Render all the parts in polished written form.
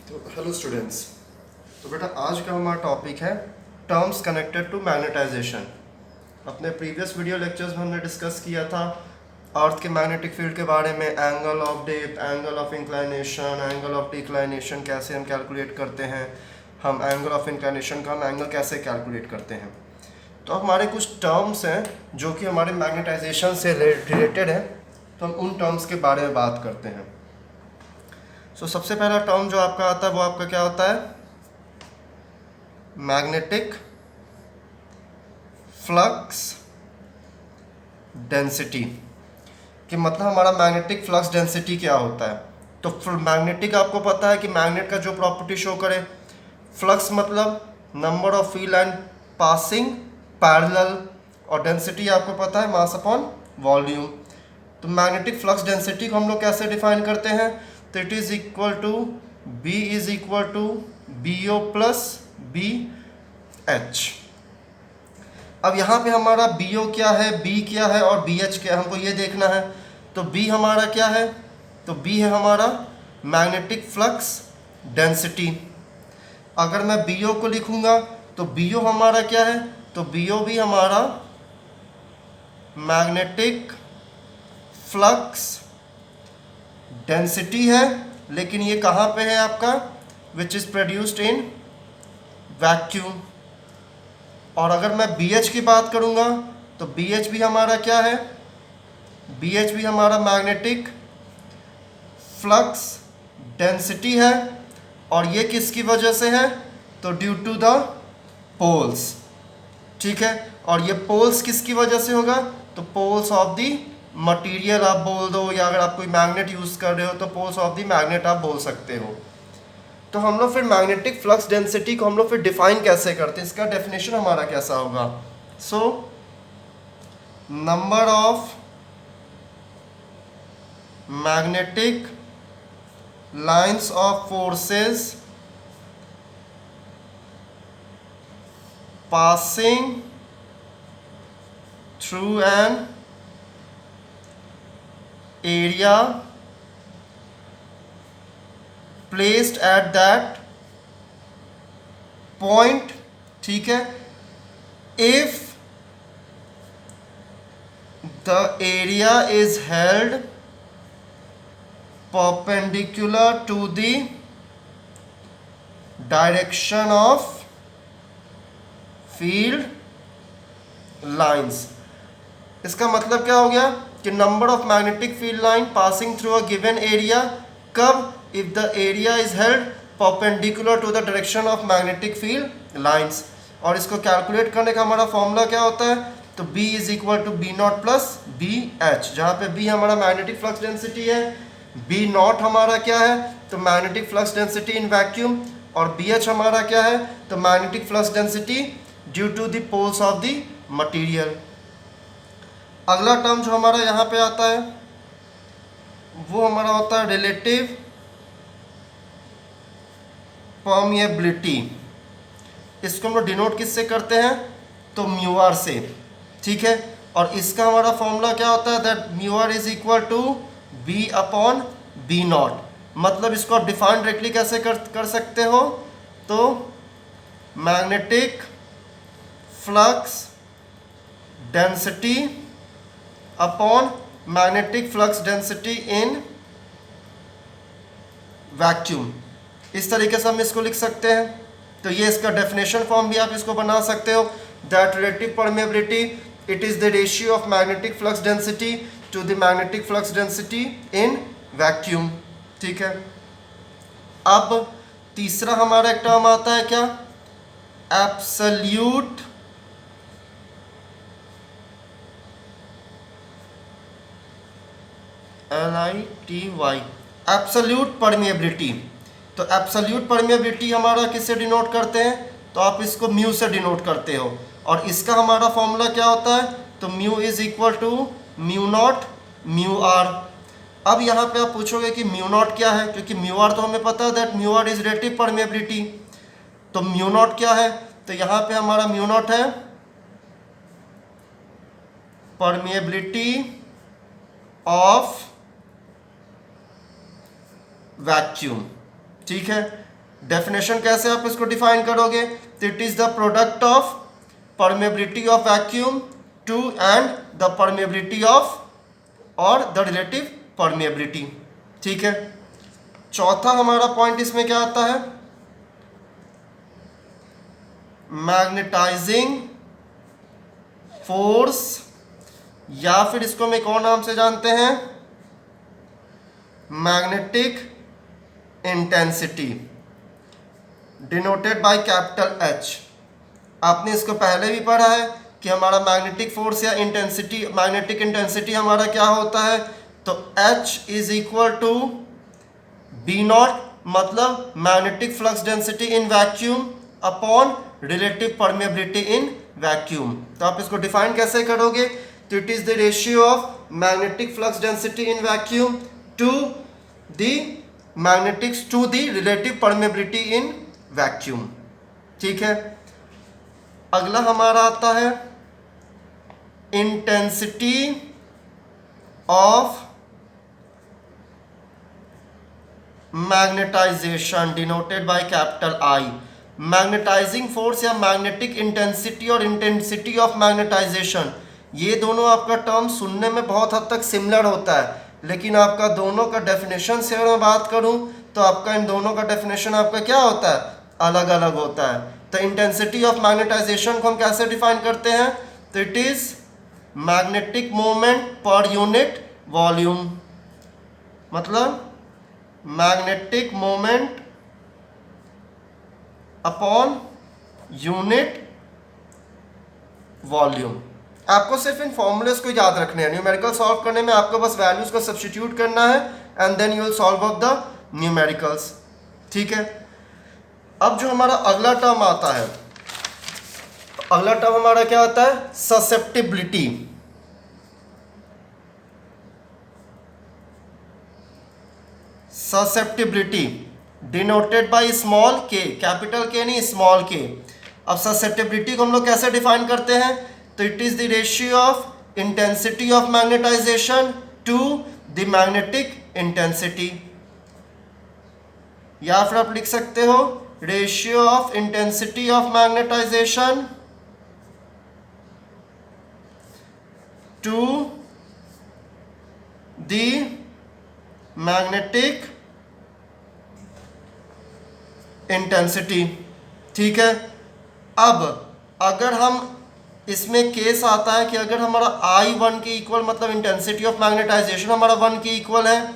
तो hello students. तो बेटा आज का हमारा टॉपिक है टर्म्स कनेक्टेड टू मैग्नेटाइजेशन। अपने प्रीवियस वीडियो लेक्चर्स में हमने डिस्कस किया था अर्थ के मैग्नेटिक फील्ड के बारे में, angle of depth, angle of inclination, angle of declination कैसे हम कैलकुलेट करते हैं, हम एंगल ऑफ इंक्लाइनेशन का हम एंगल कैसे कैलकुलेट करते हैं। तो हमारे कुछ टर्म्स हैं जो कि हमारे मैग्नेटाइजेशन से रिलेटेड है, तो हम उन टर्म्स के बारे में बात करते हैं। सबसे पहला टर्म जो आपका आता है वो आपका क्या होता है? Magnetic flux density. कि मतलब हमारा मैग्नेटिक फ्लक्स डेंसिटी क्या होता है। तो मैग्नेटिक आपको पता है कि मैग्नेट का जो प्रॉपर्टी शो करे, फ्लक्स मतलब number of field line passing parallel, और डेंसिटी आपको पता है मास अपॉन वॉल्यूम। तो मैग्नेटिक फ्लक्स डेंसिटी को हम लोग कैसे डिफाइन करते हैं? तो it is equal to B is equal to BO plus BH। अब यहाँ पे हमारा BO क्या है, B क्या है और BH क्या है, हमको ये देखना है। तो B हमारा क्या है? तो B है हमारा मैग्नेटिक फ्लक्स डेंसिटी। अगर मैं BO को लिखूंगा तो BO हमारा क्या है? तो BO भी हमारा मैग्नेटिक फ्लक्स डेंसिटी है, लेकिन ये कहाँ पे है आपका? Which is produced in vacuum. और अगर मैं BH की बात करूंगा तो BH भी हमारा क्या है? BH भी हमारा मैग्नेटिक फ्लक्स डेंसिटी है, और ये किसकी वजह से है? तो ड्यू टू द पोल्स। ठीक है, और ये पोल्स किसकी वजह से होगा? तो पोल्स ऑफ द मटेरियल आप बोल दो, या अगर आप कोई मैग्नेट यूज कर रहे हो तो पोल्स ऑफ द मैग्नेट आप बोल सकते हो। तो हम लोग फिर मैग्नेटिक फ्लक्स डेंसिटी को हम लोग फिर डिफाइन कैसे करते हैं, इसका डेफिनेशन हमारा कैसा होगा? So number of magnetic lines of forces passing through an area placed at that point, ठीक है, if the area is held perpendicular to the direction of field lines. इसका मतलब क्या हो गया कि number of magnetic field line passing through a given area, कब? If the area is held perpendicular to the direction of magnetic field lines. और इसको calculate करने का हमारा फॉर्मूला क्या होता है? तो B is equal to B nought plus BH, जहाँ पे B हमारा मैग्नेटिक फ्लक्स डेंसिटी है, B नॉट हमारा क्या है? तो magnetic flux density in vacuum, और BH हमारा क्या है? तो magnetic flux density due to the poles of the material. अगला टर्म जो हमारा यहाँ पे आता है वो हमारा होता है रिलेटिव परमिएबिलिटी। इसको हम लोग डिनोट किससे करते हैं? तो म्यूआर से। ठीक है, और इसका हमारा फॉर्मूला क्या होता है? That mu r is equal to B upon B naught. मतलब इसको आप डिफाइन डायरेक्टली कैसे कर सकते हो? तो magnetic flux density upon magnetic flux density in vacuum, इस तरीके से हम इसको लिख सकते हैं। तो ये इसका डेफिनेशन फॉर्म भी आप इसको बना सकते हो। That relative permeability, it is the ratio of magnetic flux density to the magnetic flux density in vacuum. ठीक है, अब तीसरा हमारा एक टर्म आता है क्या? Absolute LITY, absolute permeability. तो एब्सोल्यूट परमिएबिलिटी हमारा किससे डिनोट करते हैं? तो आप इसको म्यू से डिनोट करते हो, और इसका हमारा फॉर्मूला क्या होता है? तो mu is equal to mu nought mu R. अब यहाँ पे आप पूछोगे कि म्यू नॉट क्या है, क्योंकि म्यू आर तो हमें पता है that mu R is relative permeability. तो म्यू नॉट क्या है? तो यहाँ पे हमारा म्यू नॉट है परमिएबिलिटी ऑफ वैक्यूम। ठीक है, डेफिनेशन कैसे आप इसको डिफाइन करोगे? तो it is the product of permeability of vacuum to and the permeability of और द रिलेटिव परमेबिलिटी। ठीक है, चौथा हमारा पॉइंट इसमें क्या आता है? मैग्नेटाइजिंग फोर्स, या फिर इसको हम एक और नाम से जानते हैं magnetic intensity, denoted by capital H. आपने इसको पहले भी पढ़ा है कि हमारा मैग्नेटिक फोर्स या इंटेंसिटी, मैग्नेटिक इंटेंसिटी हमारा क्या होता है? तो H is equal to B naught, मतलब magnetic flux density in vacuum upon relative permeability in vacuum. तो आप इसको डिफाइन कैसे करोगे? तो it is the ratio of magnetic flux density in vacuum to the magnetics to the relative permeability in vacuum. ठीक है, अगला हमारा आता है intensity of magnetization, denoted by capital I. Magnetizing force या मैग्नेटिक इंटेंसिटी और इंटेंसिटी ऑफ मैग्नेटाइजेशन, ये दोनों आपका टर्म सुनने में बहुत हद तक सिमिलर होता है, लेकिन आपका दोनों का डेफिनेशन से अगर मैं बात करूं तो आपका इन दोनों का डेफिनेशन आपका क्या होता है? अलग अलग होता है। तो इंटेंसिटी ऑफ मैग्नेटाइजेशन को हम कैसे डिफाइन करते हैं? तो it is magnetic moment per unit volume, मतलब magnetic moment upon unit volume. आपको सिर्फ इन फॉर्मूलेस को याद रखने हैं, न्यूमेरिकल सॉल्व करने में आपको बस वैल्यूज को सब्स्टिट्यूट करना है and then you will solve up the numericals. ठीक है, अब जो हमारा अगला टर्म आता है, अगला टर्म हमारा क्या आता है? Susceptibility. Susceptibility denoted by small के, कैपिटल के नहीं स्मॉल के। अब ससेप्टिबिलिटी को हम लोग कैसे डिफाइन करते हैं? तो it is the ratio of intensity of magnetization to the magnetic intensity, या फिर आप लिख सकते हो ratio of intensity of magnetization to the magnetic intensity. ठीक है, अब अगर हम इसमें केस आता है कि अगर हमारा I1 के इक्वल, मतलब इंटेंसिटी ऑफ मैग्नेटाइजेशन हमारा 1 के इक्वल है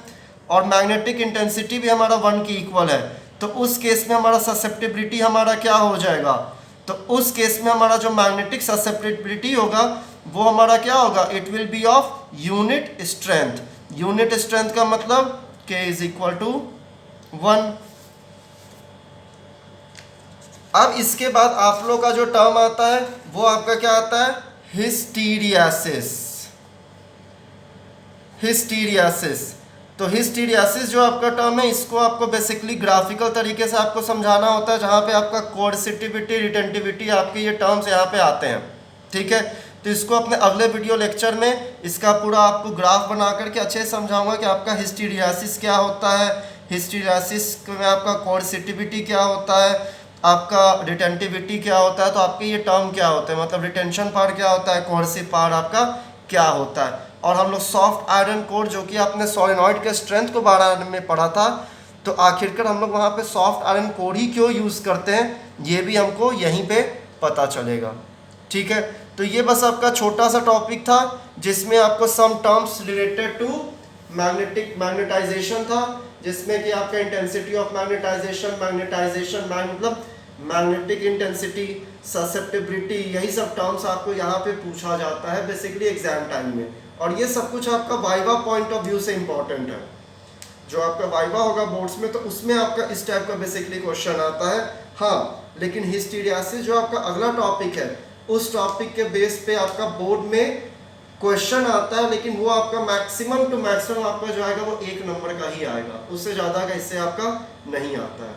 और मैग्नेटिक इंटेंसिटी भी हमारा 1 के इक्वल है, तो उस केस में हमारा ससेप्टिबिलिटी हमारा क्या हो जाएगा? तो उस केस में हमारा जो मैग्नेटिक ससेप्टिबिलिटी होगा वो हमारा क्या होगा? It will be of unit strength. Unit strength का मतलब K इज इक्वल टू 1। अब इसके बाद आप लोग का जो टर्म आता है वो आपका क्या आता है? हिस्टीरियासिस। हिस्टीरियासिस, तो हिस्टीरियासिस जो आपका टर्म है, इसको आपको बेसिकली ग्राफिकल तरीके से आपको समझाना होता है, जहाँ पे आपका कोर्सिटिविटी, रिटेंटिविटी, आपके ये टर्म्स यहाँ पे आते हैं। ठीक है, तो इसको अपने अगले वीडियो लेक्चर में इसका पूरा आपको ग्राफ बना करके अच्छे से समझाऊंगा कि आपका हिस्टीरियासिस क्या होता है, हिस्टीरियासिस में आपका कोर्सिटिविटी क्या होता है, आपका रिटेंटिविटी क्या होता है, तो आपके ये टर्म क्या होते हैं, मतलब रिटेंशन पार्ट क्या होता है, कोर्सिव पार्ट आपका क्या होता है। और हम लोग सॉफ्ट आयरन कोर, जो कि आपने सोलेनॉइड के स्ट्रेंथ को बारे में पढ़ा था, तो आखिरकार हम लोग वहाँ पे सॉफ्ट आयरन कोर ही क्यों यूज़ करते हैं, ये भी हमको यहीं पे पता चलेगा। ठीक है, तो ये बस आपका छोटा सा टॉपिक था जिसमें आपको some terms related to magnetization था, जिसमें कि आपका इंटेंसिटी ऑफ मैग्नेटाइजेशन, मतलब मैग्नेटिक इंटेंसिटी, ससेप्टिबिलिटी, यही सब टर्म्स आपको यहाँ पे पूछा जाता है बेसिकली एग्जाम टाइम में। और ये सब कुछ आपका वाइवा पॉइंट ऑफ व्यू से इम्पॉर्टेंट है। जो आपका वाइवा होगा बोर्ड्स में, तो उसमें आपका इस टाइप का बेसिकली क्वेश्चन आता है। हाँ, लेकिन हिस्टीरियासिस जो आपका अगला टॉपिक है, उस टॉपिक के बेस पे आपका बोर्ड में क्वेश्चन आता है, लेकिन वो आपका मैक्सिमम टू मैक्सिमम आपका जो आएगा वो 1 नंबर का ही आएगा, उससे ज़्यादा का इससे आपका नहीं आता है।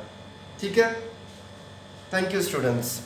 ठीक है, थैंक यू स्टूडेंट्स।